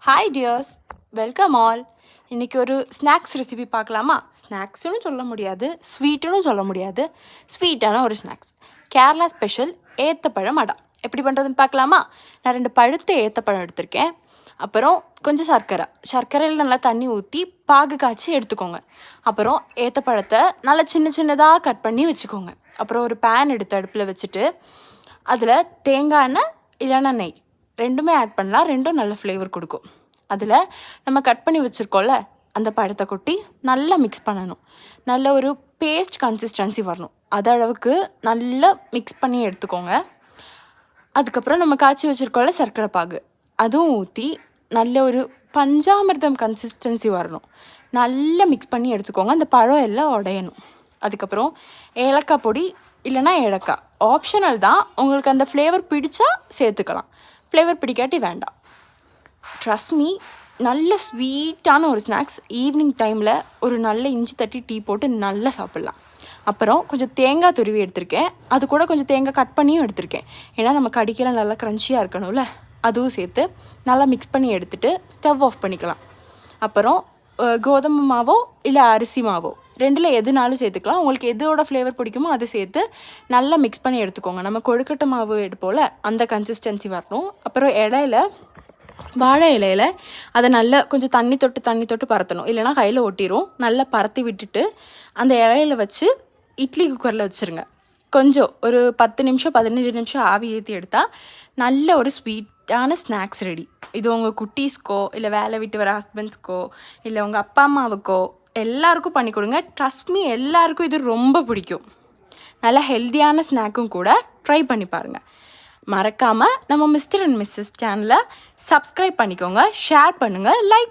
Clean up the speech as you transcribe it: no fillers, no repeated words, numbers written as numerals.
Hi tears, welcome all. இன்றைக்கி ஒரு snacks recipe பார்க்கலாமா? ஸ்நாக்ஸுன்னு சொல்ல முடியாது, ஸ்வீட்டுன்னு சொல்ல முடியாது, ஸ்வீட்டான ஒரு ஸ்நாக்ஸ். கேரளா ஸ்பெஷல் ஏத்தப்பழம் அடா. எப்படி பண்ணுறதுன்னு பார்க்கலாமா? நான் 2 பழுத்த ஏத்தப்பழம் எடுத்திருக்கேன். அப்புறம் கொஞ்சம் சர்க்கரையில் நல்லா தண்ணி ஊற்றி பாகு காய்ச்சி எடுத்துக்கோங்க. அப்புறம் ஏத்தப்பழத்தை நல்லா சின்ன சின்னதாக கட் பண்ணி வச்சுக்கோங்க. அப்புறம் ஒரு பேன் எடுத்து அடுப்பில் வச்சுட்டு அதில் தேங்காய் எண்ணெய் இல்லைன்னா நெய் ரெண்டுமே ஆட் பண்ணலாம். ரெண்டும் நல்ல ஃப்ளேவர் கொடுக்கும். அதில் நம்ம கட் பண்ணி வச்சுருக்கோம்ல அந்த பழத்தை கொட்டி நல்லா மிக்ஸ் பண்ணணும். நல்ல ஒரு பேஸ்ட் கன்சிஸ்டன்சி வரணும். அது அளவுக்கு நல்லா மிக்ஸ் பண்ணி எடுத்துக்கோங்க. அதுக்கப்புறம் நம்ம காய்ச்சி வச்சுருக்கோம்ல சர்க்கரை பாகு, அதுவும் ஊற்றி நல்ல ஒரு பஞ்சாமிர்தம் கன்சிஸ்டன்சி வரணும். நல்லா மிக்ஸ் பண்ணி எடுத்துக்கோங்க. அந்த பழம் எல்லாம் உடையணும். அதுக்கப்புறம் ஏலக்காய் பொடி இல்லைன்னா ஏலக்காய் ஆப்ஷனல் தான். உங்களுக்கு அந்த ஃப்ளேவர் பிடிச்சா சேர்த்துக்கலாம், ஃப்ளேவர் பிடிக்காட்டி வேண்டாம். ட்ரஸ்ட் மீ, நல்ல ஸ்வீட்டான ஒரு ஸ்நாக்ஸ். ஈவினிங் டைமில் ஒரு நல்ல இஞ்சி தட்டி டீ போட்டு நல்லா சாப்பிட்லாம். அப்புறம் கொஞ்சம் தேங்காய் துருவி எடுத்திருக்கேன். அது கூட கொஞ்சம் தேங்காய் கட் பண்ணியும் எடுத்திருக்கேன். ஏன்னா நம்ம கடிக்கலாம் நல்லா க்ரன்ச்சியாக இருக்கணும்ல, அதுவும் சேர்த்து நல்லா மிக்ஸ் பண்ணி எடுத்துகிட்டு ஸ்டவ் ஆஃப் பண்ணிக்கலாம். அப்புறம் கோதுமை மாவோ இல்லை அரிசி மாவோ ரெண்டில் எதுனாலும் சேர்த்துக்கலாம். உங்களுக்கு எதோட ஃப்ளேவர் பிடிக்குமோ அதை சேர்த்து நல்லா மிக்ஸ் பண்ணி எடுத்துக்கோங்க. நம்ம கொழுக்கட்டை மாவு எடுப்போல் அந்த கன்சிஸ்டன்சி வரணும். அப்புறம் வாழை இலையில் அதை நல்லா கொஞ்சம் தண்ணி தொட்டு பரத்தணும், இல்லைனா கையில் ஒட்டிடும். நல்லா பரத்தி விட்டுட்டு அந்த இலையில வச்சு இட்லி குக்கரில் வச்சுருங்க. கொஞ்சம் ஒரு 10 நிமிஷம் 15 நிமிஷம் ஆவி ஏற்றி எடுத்தால் நல்ல ஒரு ஸ்வீட்டான ஸ்நாக்ஸ் ரெடி. இது உங்கள் குட்டீஸ்க்கோ இல்லை வேலை விட்டு வர ஹஸ்பண்ட்ஸ்க்கோ இல்லை உங்கள் அப்பா அம்மாவுக்கோ எல்லாருக்கும் பண்ணி கொடுங்க. ட்ரஸ்ட் மீ, எல்லாருக்கும் இது ரொம்ப பிடிக்கும். நல்லா ஹெல்த்தியான ஸ்நாக்கும் கூட. ட்ரை பண்ணி பாருங்கள். மறக்காமல் நம்ம மிஸ்டர் அண்ட் மிஸ்ஸஸ் சேனலை சப்ஸ்கிரைப் பண்ணிக்கோங்க, ஷேர் பண்ணுங்கள், லைக்